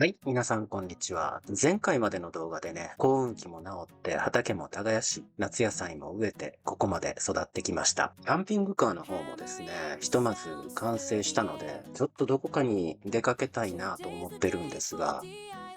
はい、皆さんこんにちは。前回までの動画でね、耕運機も直って畑も耕し、夏野菜も植えて、ここまで育ってきました。キャンピングカーの方もですね、ひとまず完成したので、ちょっとどこかに出かけたいなと思ってるんですが、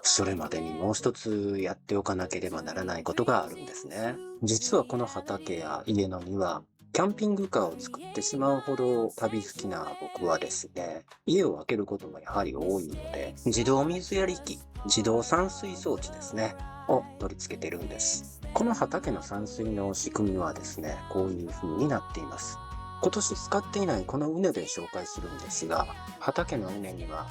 それまでにもう一つやっておかなければならないことがあるんですね。実はこの畑や家の庭、キャンピングカーを作ってしまうほど旅好きな僕はですね、家を空けることもやはり多いので、自動水やり機、自動散水装置ですね、を取り付けてるんです。この畑の散水の仕組みはですね、こういう風になっています。今年使っていないこの畝で紹介するんですが、畑の畝には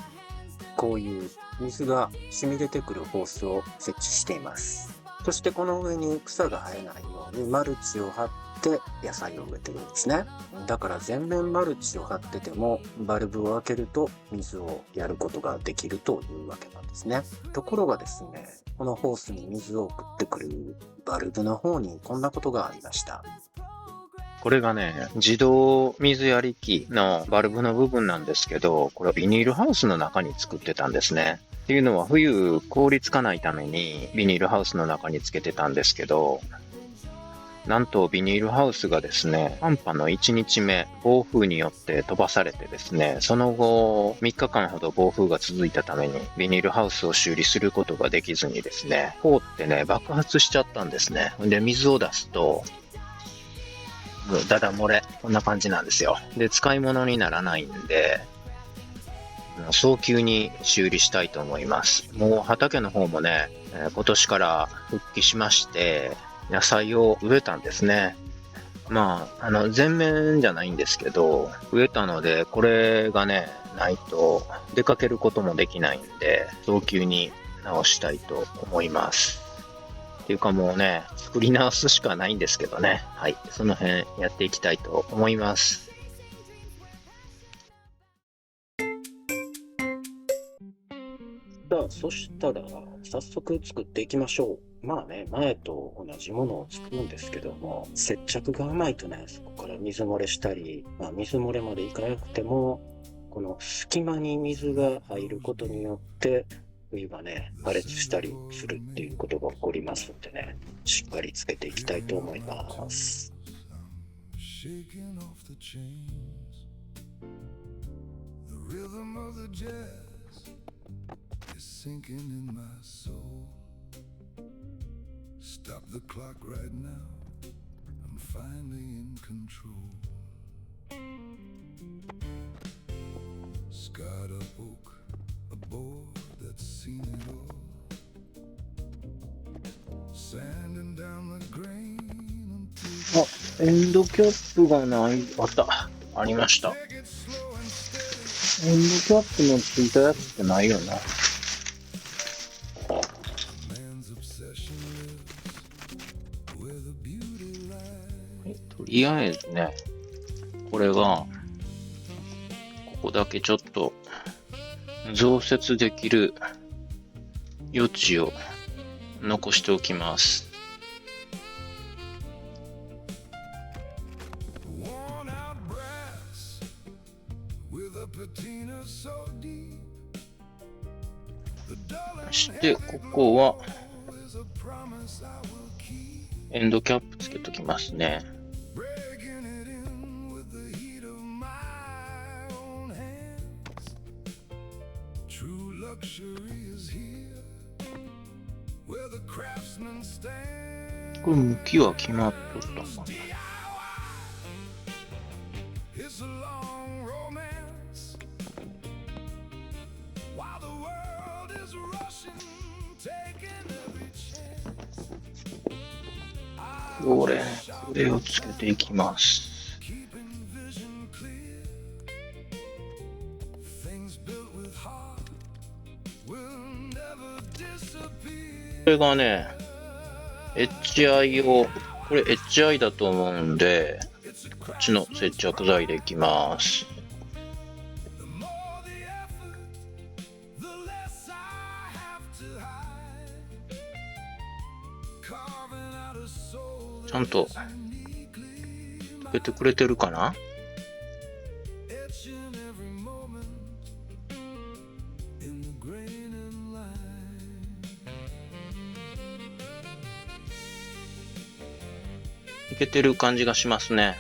こういう水が染み出てくるホースを設置しています。そしてこの上に草が生えないようにマルチを張って野菜を植えてるんですね。だから全面マルチを張っててもバルブを開けると水をやることができるというわけなんですね。ところがですね、このホースに水を送ってくるバルブの方にこんなことがありました。これがね、自動水やり機のバルブの部分なんですけど、これはビニールハウスの中に作ってたんですね。っていうのは冬凍りつかないためにビニールハウスの中につけてたんですけど、なんとビニールハウスがですね、寒波の1日目、暴風によって飛ばされてですね、その後3日間ほど暴風が続いたためにビニールハウスを修理することができずにですね、凍ってね、爆発しちゃったんですね。で、水を出すと、ダダ漏れ。こんな感じなんですよ。で、使い物にならないんで、早急に修理したいと思います。もう畑の方もね、今年から復帰しまして、野菜を植えたんですね。全面じゃないんですけど、植えたので、これがね、ないと出かけることもできないんで、早急に直したいと思います。っていうかもうね、作り直すしかないんですけどね。はい。その辺やっていきたいと思います。さあ、そしたら、早速作っていきましょう。まあね、前と同じものを作るんですけども、接着が甘いとね、そこから水漏れしたり、水漏れまでいかなくても、この隙間に水が入ることによって、冬がね、破裂したりするっていうことが起こりますのでね、しっかりつけていきたいと思います。Shaking off the chains, the rhythm of the jazz is sinking in my soul. Stop the clock right now, I'm finally in control. Scarred up oak, a board that's seen it all. Sanding down the grain until あ、エンドキャップがない。あった。ありました。エン take it slow and steady. ドキャップのついたやつってないよな。Man's obsession lives where the beauty lies. とりあえずね、これが、ここだけちょっと増設できる余地を残しておきます。Worn out brass with a patina so deep. The dull そし and て、 heavy ここは glow is a promise I will keep. エンドキャップつけときますね。Breaking it in with the heat of my own hands. True luxury is here where the craftsman stands. これ向きは決まっとったかな。It's a long romance while the world is rushing, taking every chance. これをつけていきます。Keeping vision clear, things built with heart will never disappear. これがね、HI を、これ HI だと思うんで、こっちの接着剤でいきます。The more the effort, the less I have to hide. Carving out a soul ちゃんと that's uniquely つけてくれてるかな？ etching every moment in the grain and light. いけてる感じがしますね。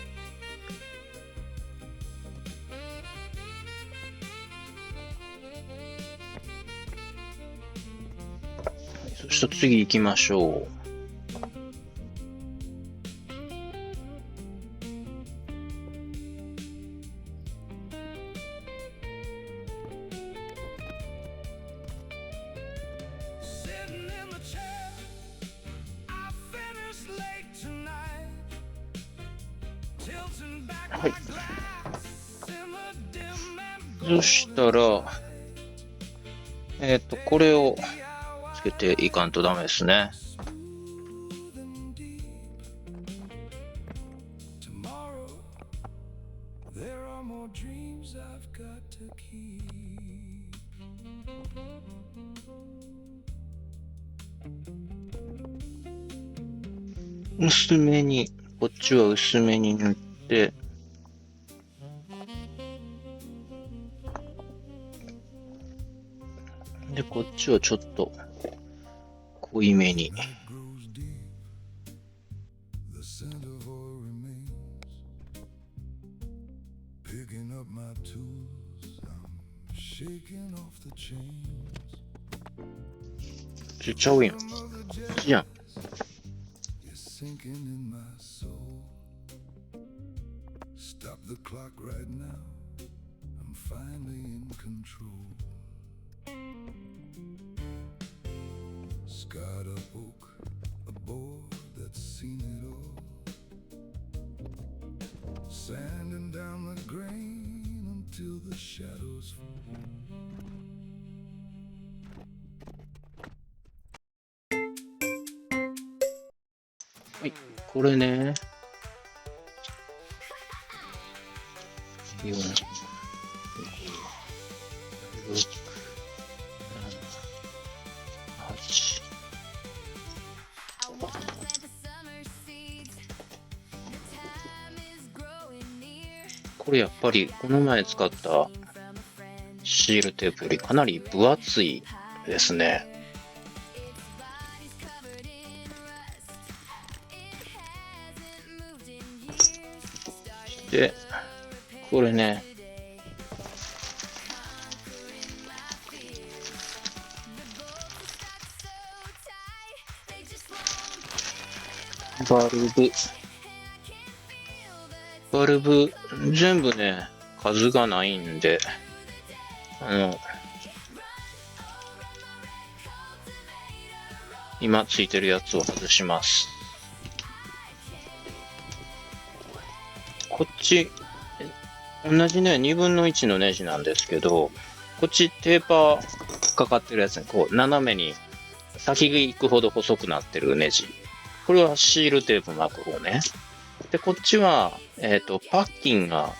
そしたら次行きましょう。Sitting in the chair, I finished late tonight. Tilting back は my い。 glass in the dim and そしたら、これをつけていかんとダメですね。 smooth and deep. Tomorrow, there are more dreams I've got to keep. 薄めに、こっちは薄めに塗って、で、こっちはちょっと濃いめに。 Night grows deep. The scent of oil remains. Picking up my tools, I'm shaking off the chains. ちゃうやん。 Mother いやん。 You're sinking in my soul. Stop the clock right now. I'm finally in control. Scarred up oak, a board that's seen it all. Sanding down the grain until the shadows fall. はい、これね。4、6、7、8。これやっぱりこの前使ったシールテープよりかなり分厚いですね。で、これね、バルブ、全部ね、数がないんで、今ついてるやつを外します。こっち、同じね、2分の1のネジなんですけど、こっちテーパーかかってるやつに、こう、斜めに先が行くほど細くなってるネジ。これはシールテープ巻く方ね。で、こっちは、パッキンが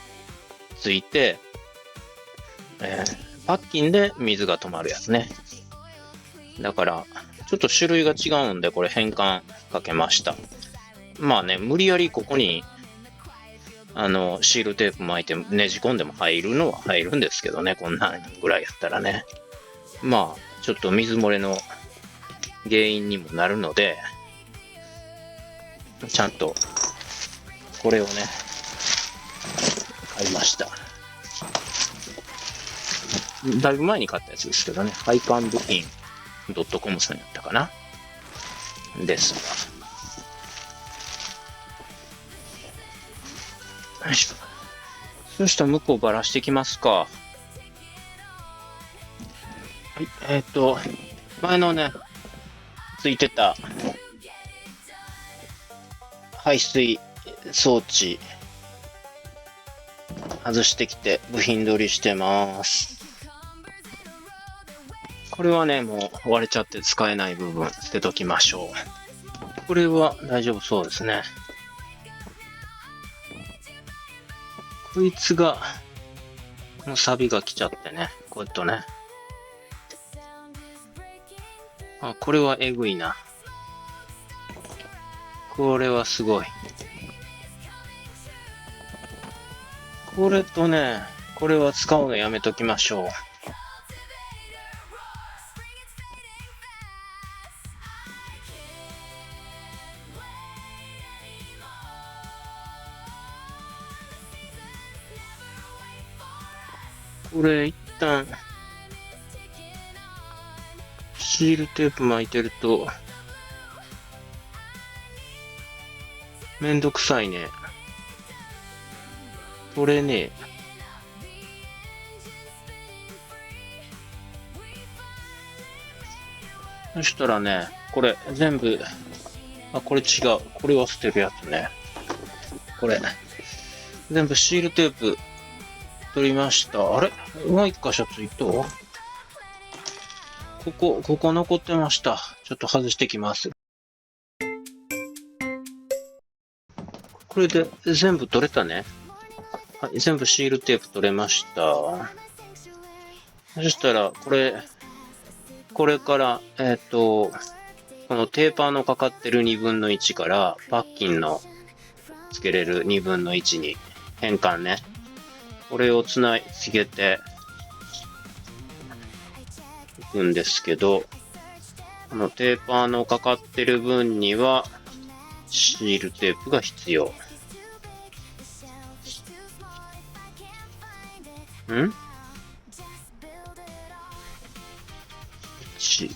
ついて、パッキンで水が止まるやつね。だから、ちょっと種類が違うんで、これ変換かけました。まあね、無理やりここに、シールテープ巻いてねじ込んでも入るのは入るんですけどね、こんなんぐらいやったらね。まあ、ちょっと水漏れの原因にもなるので、ちゃんと、これをね、買いました。だいぶ前に買ったやつですけどね、ハイカン部品 .com さんやったかなですが。よいしょ。そしたら向こうばらしていきますか。はい、前のね、ついてた排水装置外してきて部品取りしてます。これはね、もう割れちゃって使えない部分捨てときましょう。これは大丈夫そうですね。こいつが、もうサビが来ちゃってね、こうやってね。あ、これはえぐいな。これはすごい。これとね、これは使うのやめときましょう。これ一旦、シールテープ巻いてると、めんどくさいね。取れねえ。そしたらね、これ全部、これ違う。これは捨てるやつね。これ。全部シールテープ取りました。あれもう一箇所ついとここ残ってました。ちょっと外してきます。これで全部取れたね。はい、全部シールテープ取れました。そしたら、これから、このテーパーのかかってる2分の1からパッキンのつけれる2分の1に変換ね。これをつけていくんですけど、このテーパーのかかってる分にはシールテープが必要。ん ?1。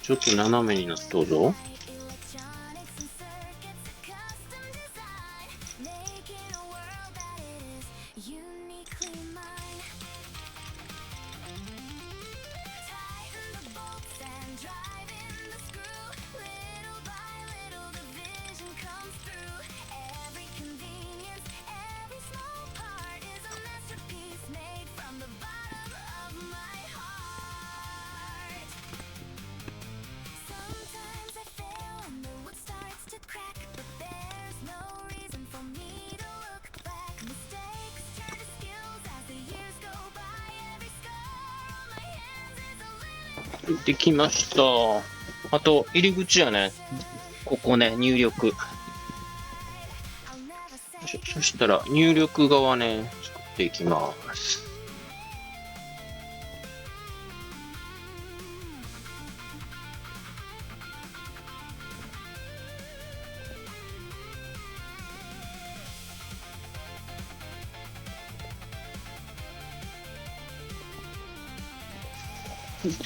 ちょっと斜めになっとうぞ。できました。あと、入り口やね。ここね、入力。そしたら、入力側ね、作っていきます。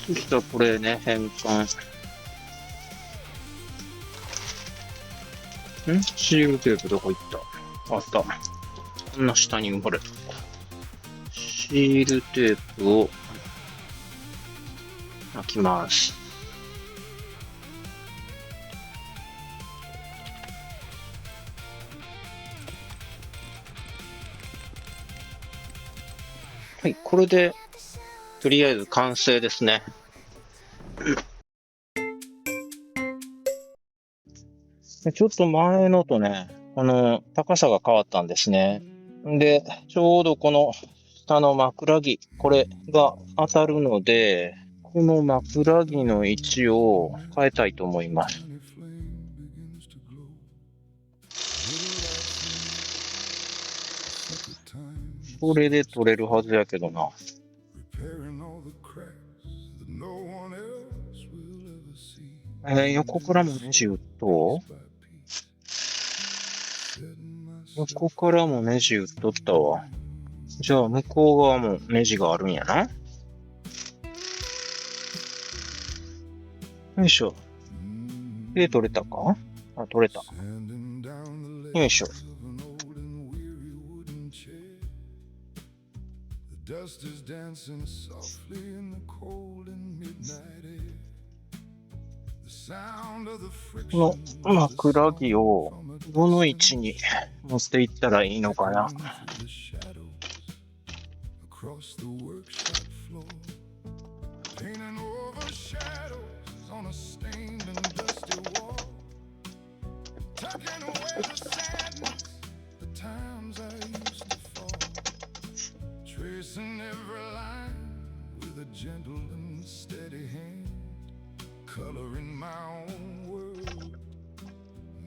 そしたらこれね、変換。シールテープどこ行った？あった。こんな下に埋もれた。シールテープを巻きます。はい、これで、とりあえず完成ですね。ちょっと前のとね、高さが変わったんですね。で、ちょうどこの下の枕木、これが当たるので、この枕木の位置を変えたいと思います。これで取れるはずやけどな。横からもネジ打っと横からもネジ打っとったわ。じゃあ向こう側もネジがあるんやな。よいしょ。で、取れたか？あ、取れた。よいしょ。この枕木をどの位置に持っていったらいいのかな。painting over shadows on a stained and dusty wall, tucking away the sadness, the times I used to fall, tracing every line with a gentle and steady hand, coloring my own world,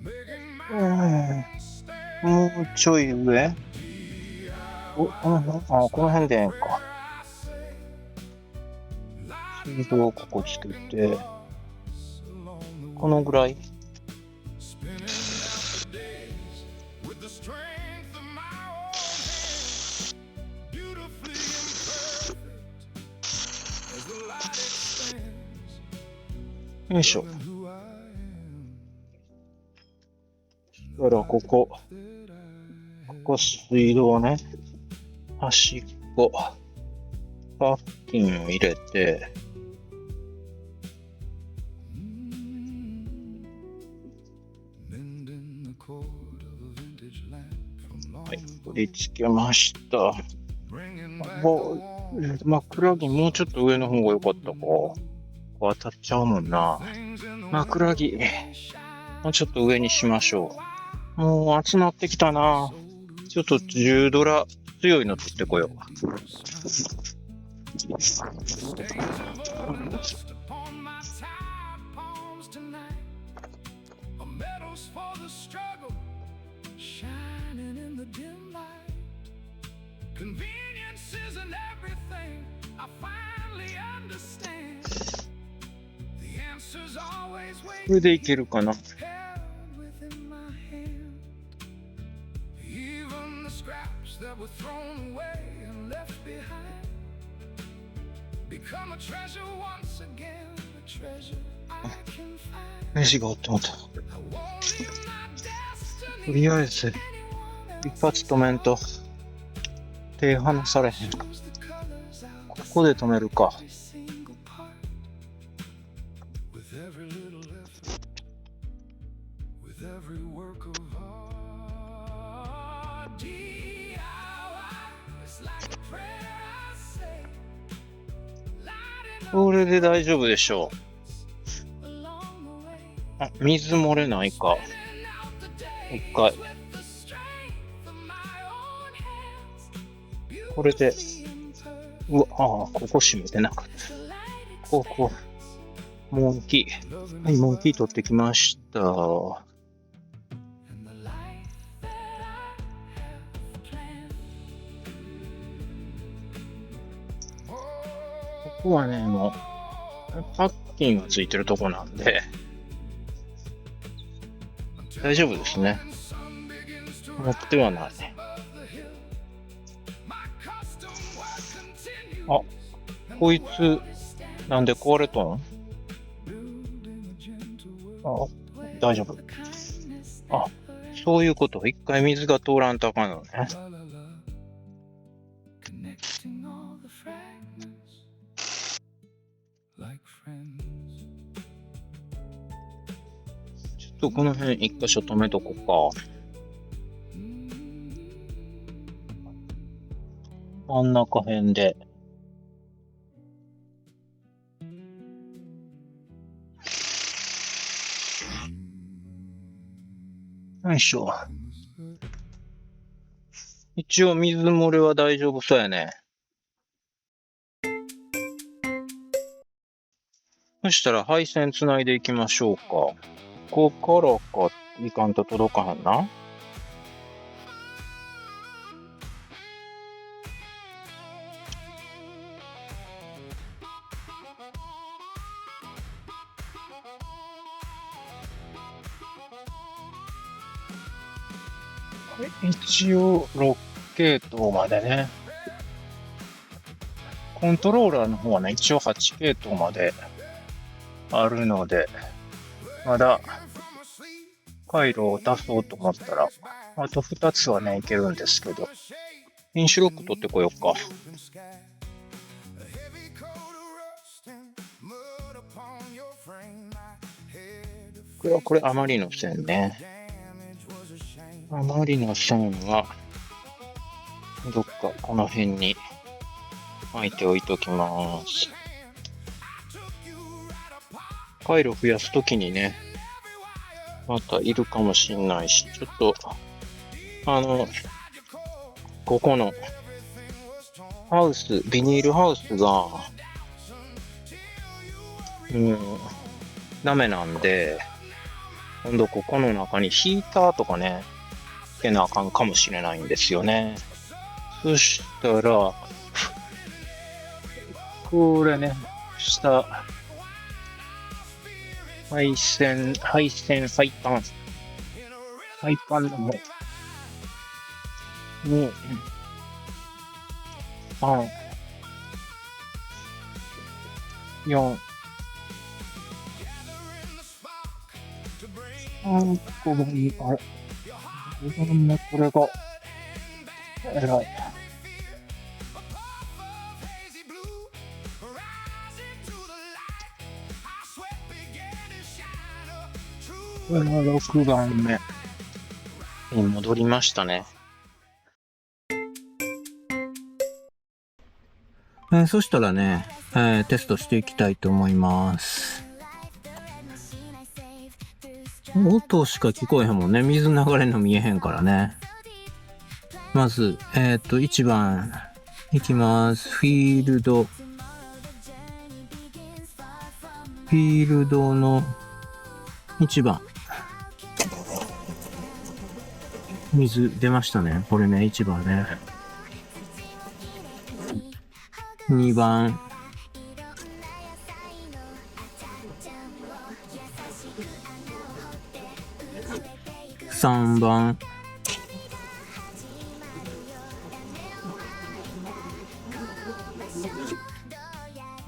making my own stand. もうちょい上お、この辺この辺でええんか。水道をここつけて、このぐらい。よいしょ。だからここ水道ね。端っこ。パッキンを入れて、はい、取り付けました。枕木もうちょっと上の方が良かったか。当たっちゃうもんな。枕木、もうちょっと上にしましょう。もう暑なってきたな。ちょっと10ドラ強いの取ってこよう。これでいけるかな。ネジがあってもた。とりあえず一発止めんと手離されへん。ここで止めるか。これで大丈夫でしょう。あ、水漏れないか。一回。これで、ここ閉めてなかった。ここ、モンキー。はい、モンキー取ってきました。ここはね、もう、パッキンがついてるとこなんで、大丈夫ですね。持ってはない。あ、こいつ、なんで壊れとん？あ、大丈夫。あ、そういうこと。一回水が通らんとあかんのね。ちょっとこの辺一箇所止めとこうか。真ん中辺で。よいしょ。一応水漏れは大丈夫そうやね。そしたら配線つないでいきましょうか。ここからかいかんと届かへんな。一応6系統までね。コントローラーの方はね、一応8系統まであるので、まだ回路を出そうと思ったら、あと2つはね、いけるんですけど、インシュロック取ってこようか。これ余りの線ね。余りの線は、どっかこの辺に巻いておいておきます。回路増やすときにね、またいるかもしんないし、ちょっと、ここのハウス、ビニールハウスが、ダメなんで、今度ここの中にヒーターとかね、つけなあかんかもしれないんですよね。そしたら、これね、下、配パンのも、2、3、4、個分にあれ。これが、えらい。これが6番目に戻りましたね。そしたらね、テストしていきたいと思います。音しか聞こえへんもんね。水流れの見えへんからね。まず、1番いきます。フィールドの1番。水出ましたね。これね、1番ね。2番。3番。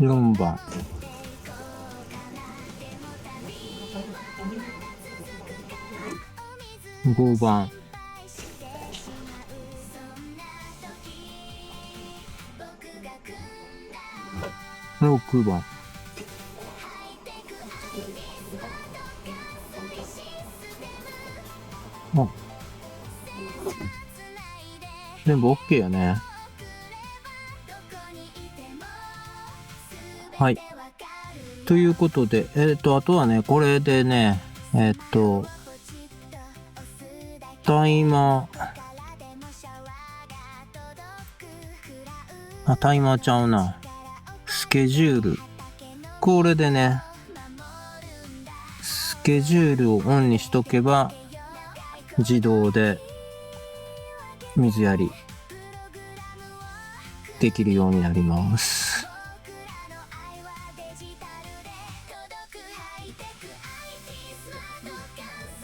4番。5番。6番。全部 OK やね。はい。ということで、あとはね、これでね、タイマーちゃうな。スケジュール。これでね、スケジュールをオンにしとけば、自動で水やりできるようになります。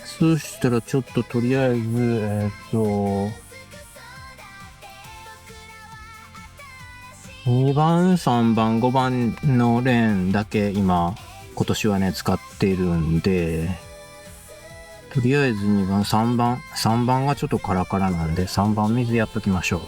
そしたらちょっととりあえず、2番、3番、5番のレーンだけ今年はね、使っているんで、とりあえず2番、3番がちょっとカラカラなんで、3番水やっときましょう。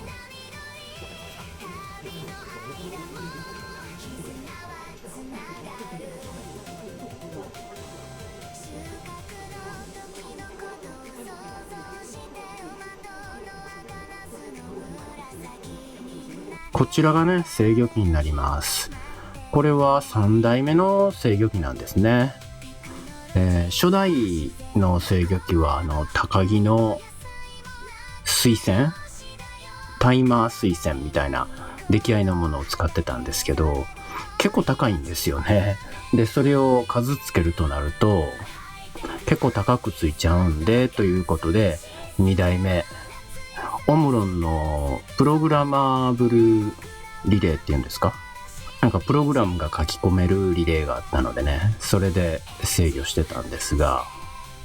こちらがね、制御機になります。これは3代目の制御機なんですね。初代の制御機は高木の水栓、タイマー水栓みたいな出来合いのものを使ってたんですけど、結構高いんですよね。で、それを数つけるとなると結構高くついちゃうんで、ということで2代目オムロンのプログラマブルリレーっていうんですか、なんかプログラムが書き込めるリレーがあったのでね、それで制御してたんですが、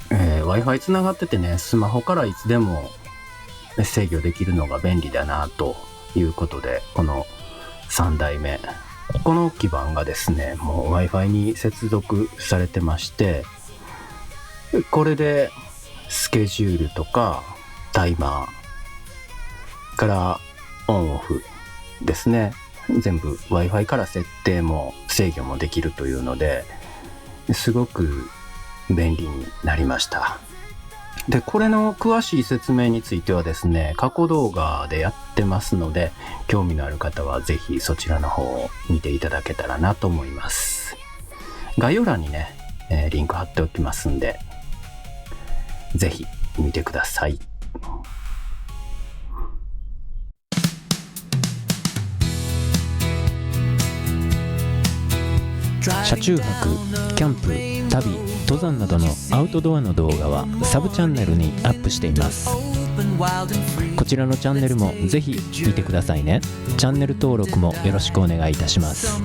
Wi-Fi つながっててね、スマホからいつでも制御できるのが便利だなということで、この3代目、この基板がですね、もう Wi-Fi に接続されてまして、これでスケジュールとかタイマーからオンオフですね、全部 Wi-Fi から設定も制御もできるというので、すごく便利になりました。で、これの詳しい説明についてはですね、過去動画でやってますので、興味のある方はぜひそちらの方を見ていただけたらなと思います。概要欄にね、リンク貼っておきますんで、ぜひ見てください。車中泊、キャンプ、旅、登山などのアウトドアの動画はサブチャンネルにアップしています。こちらのチャンネルもぜひ見てくださいね。チャンネル登録もよろしくお願いいたします。